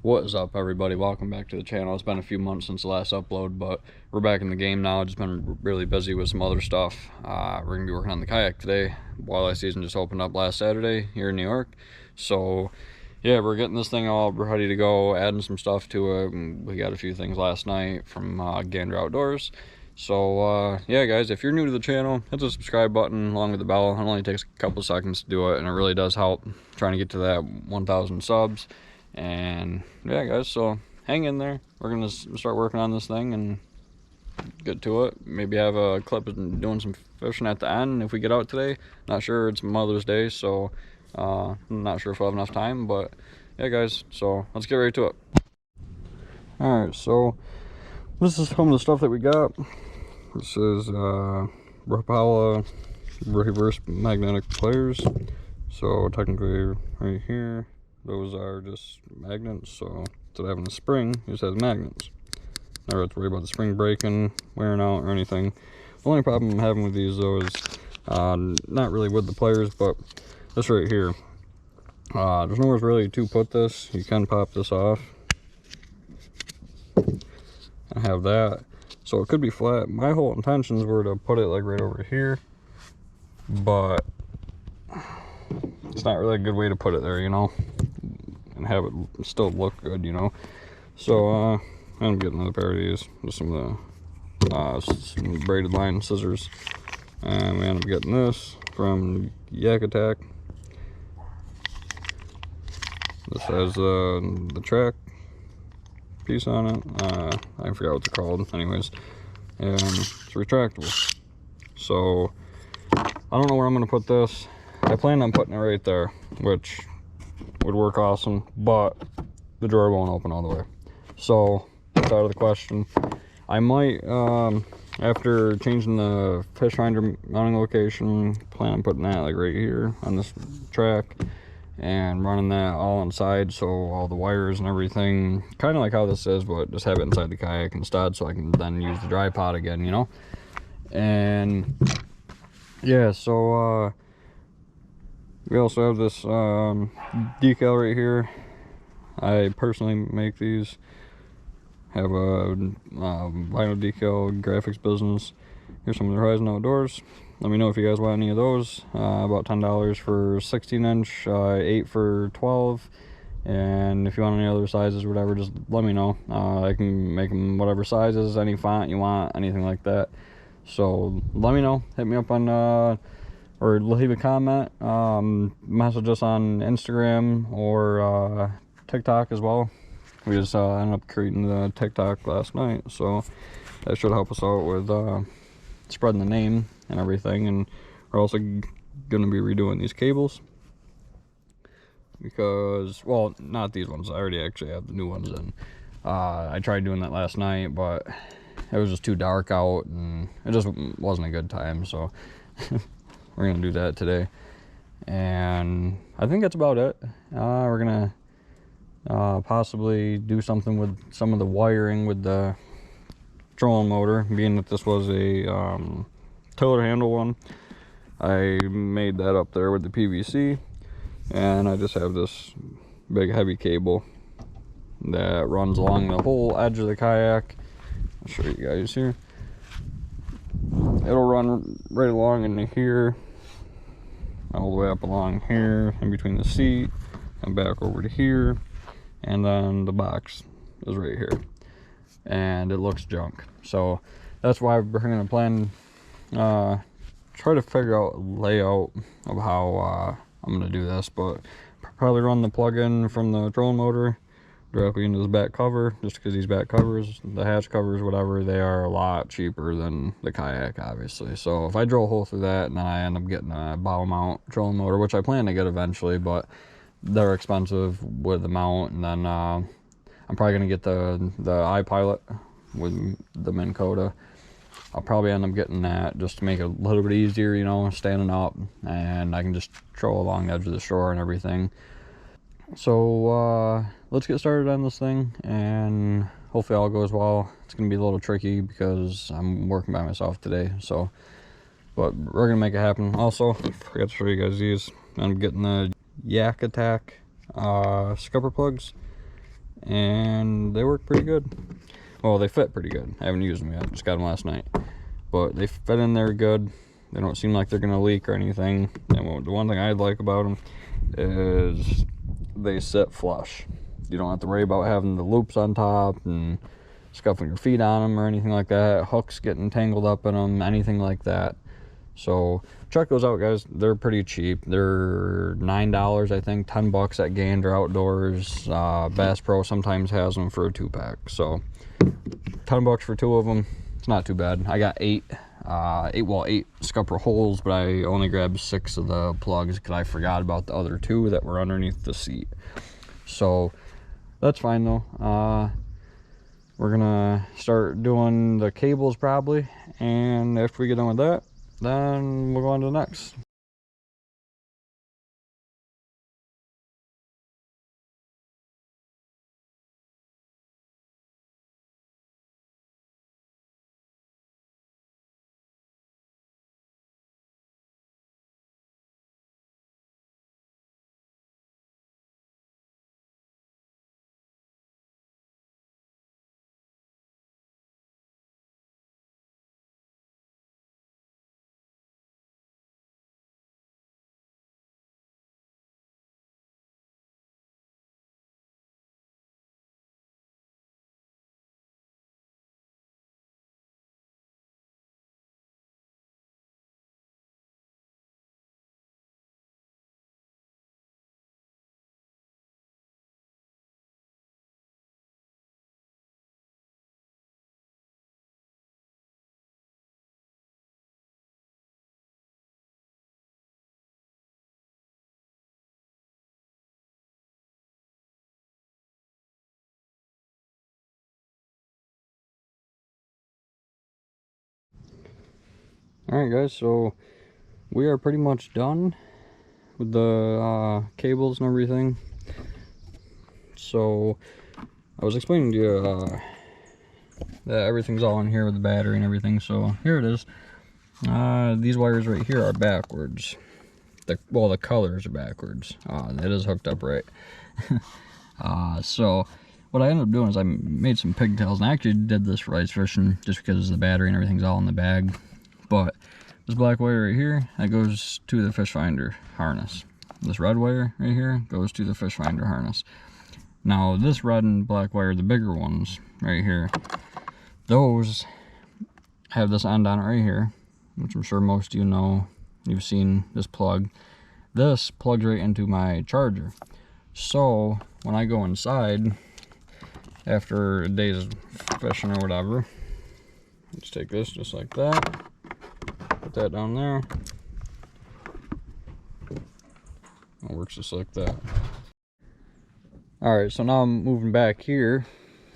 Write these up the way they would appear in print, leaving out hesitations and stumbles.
What is up, everybody? Welcome back to the channel. It's been a few months since the last upload, but we're back in the game now. Just been really busy with some other stuff. We're gonna be working on the kayak today. Walleye season just opened up last Saturday here in New York, so yeah, we're getting this thing all ready to go, adding some stuff to it. We got a few things last night from Gander Outdoors. So yeah, guys, if you're new to the channel, hit the subscribe button along with the bell. It only takes a couple seconds to do it, and it really does help trying to get to that 1,000 subs. And yeah, guys, so hang in there. We're gonna start working on this thing and get to it. Maybe have a clip of doing some fishing at the end if we get out today. Not sure, it's Mother's Day, so I'm not sure if we'll have enough time, but yeah, guys, so let's get right to it. All right, so this is some of the stuff that we got. This is Rapala reverse magnetic pliers. So technically right here, those are just magnets, so instead of having a spring, it just has magnets. Never have to worry about the spring breaking, wearing out, or anything. The only problem I'm having with these, though, is not really with the pliers, but this right here. There's nowhere really to put this. You can pop this off and have that. So it could be flat. My whole intentions were to put it like right over here, but it's not really a good way to put it there, you know, and have it still look good, you know. So I'm getting another pair of these, just some of the some braided line scissors, and we end up getting this from Kayak. This has the track piece on it. I forgot what they're called, anyways, and it's retractable. So I don't know where I'm gonna put this. I plan on putting it right there, which would work awesome, but the drawer won't open all the way, so that's out of the question. I might, after changing the fish finder mounting location, plan on putting that like right here on this track and running that all inside, so all the wires and everything, kind of like how this is, but just have it inside the kayak instead, so I can then use the dry pod again, you know. And yeah, so we also have this decal right here. I personally make these. Have a vinyl decal graphics business. Here's some of the Horizon Outdoors. Let me know if you guys want any of those. About $10 for 16-inch, 8 for 12. And if you want any other sizes or whatever, just let me know. I can make them whatever sizes, any font you want, anything like that. So let me know. Hit me up on or leave a comment, message us on Instagram or TikTok as well. We just ended up creating the TikTok last night, so that should help us out with spreading the name and everything. And we're also going to be redoing these cables because, well, not these ones. I already actually have the new ones in. I tried doing that last night, but it was just too dark out and it just wasn't a good time, so we're gonna do that today. And I think that's about it. We're gonna possibly do something with some of the wiring with the trolling motor, being that this was a tiller handle one. I made that up there with the PVC, and I just have this big heavy cable that runs along the whole edge of the kayak. I'll show you guys here. It'll run right along into here, all the way up along here, in between the seat, and back over to here, and then the box is right here, and it looks junk. So that's why we're going to plan, try to figure out a layout of how I'm going to do this, but probably run the plug-in from the trolling motor directly into this back cover, just because these back covers, the hatch covers, whatever, they are a lot cheaper than the kayak, obviously. So if I drill a hole through that and then I end up getting a bow mount trolling motor, which I plan to get eventually, but they're expensive with the mount, and then I'm probably gonna get the iPilot with the Minn Kota. I'll probably end up getting that just to make it a little bit easier, you know, standing up, and I can just troll along the edge of the shore and everything. So let's get started on this thing, and hopefully all goes well. It's gonna be a little tricky because I'm working by myself today, so, but we're gonna make it happen. Also, I forgot to show you guys these. I'm getting the Kayak scupper plugs. and they work pretty good. Well, they fit pretty good. I haven't used them yet, just got them last night, but they fit in there good. They don't seem like they're gonna leak or anything. And the one thing I like about them is they sit flush. You don't have to worry about having the loops on top and scuffing your feet on them or anything like that, hooks getting tangled up in them, anything like that. So check those out, guys. They're pretty cheap. They're $9, I think, 10 bucks at Gander Outdoors. Bass Pro sometimes has them for a 2-pack, so 10 bucks for 2 of them. It's not too bad. I got 8 scupper holes, but I only grabbed 6 of the plugs because I forgot about the other 2 that were underneath the seat. So that's fine though. We're gonna start doing the cables probably, and after we get done with that, then we'll go on to the next. Alright guys, so we are pretty much done with the cables and everything. So I was explaining to you that everything's all in here with the battery and everything, so here it is. These wires right here are backwards. Well, the colors are backwards. It is hooked up right. So what I ended up doing is I made some pigtails, and I actually did this for ice fishing just because the battery and everything's all in the bag. But this black wire right here, that goes to the fish finder harness. This red wire right here goes to the fish finder harness. Now this red and black wire, the bigger ones right here, those have this end on it right here, which I'm sure most of you know. You've seen this plug. This plugs right into my charger. So when I go inside after a day's fishing or whatever, let's take this just like that, put that down there. It works just like that. Alright, so now I'm moving back here.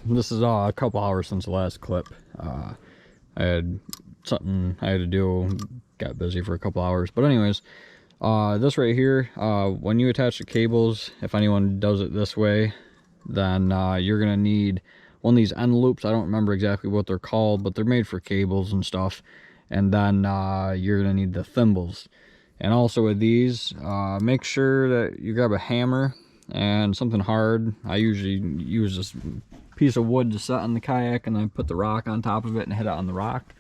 This is a couple hours since the last clip. I had something I had to do, got busy for a couple hours. But anyways, this right here, when you attach the cables, if anyone does it this way, then you're gonna need one of these end loops. I don't remember exactly what they're called, but they're made for cables and stuff. And then you're gonna need the thimbles. And also with these, make sure that you grab a hammer and something hard. I usually use this piece of wood to set on the kayak, and then put the rock on top of it and hit it on the rock.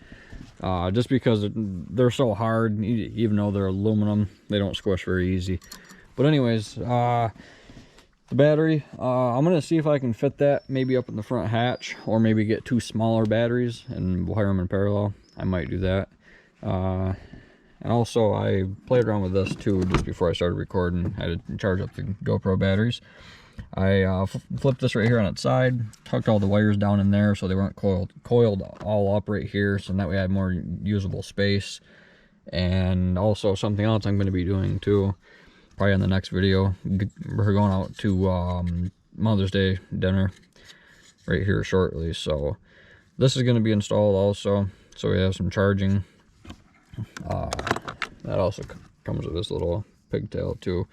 Just because they're so hard, even though they're aluminum, they don't squish very easy. But anyways, the battery, I'm gonna see if I can fit that maybe up in the front hatch, or maybe get 2 smaller batteries and wire them in parallel. I might do that. And also I played around with this too just before I started recording. I had to charge up the GoPro batteries. I flipped this right here on its side, tucked all the wires down in there so they weren't coiled all up right here, so that way I had more usable space. And also something else I'm going to be doing too, probably in the next video, we're going out to Mother's Day dinner right here shortly, so this is going to be installed also, so we have some charging. That also comes with this little pigtail too.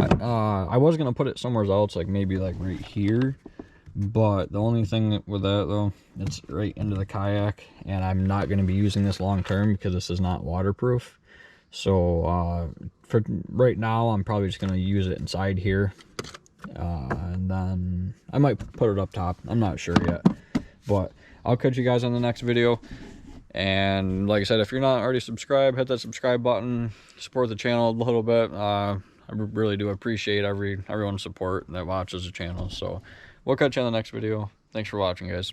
I was gonna put it somewhere else, like maybe like right here, but the only thing with that though, it's right into the kayak, and I'm not going to be using this long term because this is not waterproof. So for right now, I'm probably just going to use it inside here And then I might put it up top. I'm not sure yet, but I'll catch you guys on the next video. And like I said, if you're not already subscribed, hit that subscribe button, support the channel a little bit. I really do appreciate everyone's support that watches the channel. So we'll catch you on the next video. Thanks for watching, guys.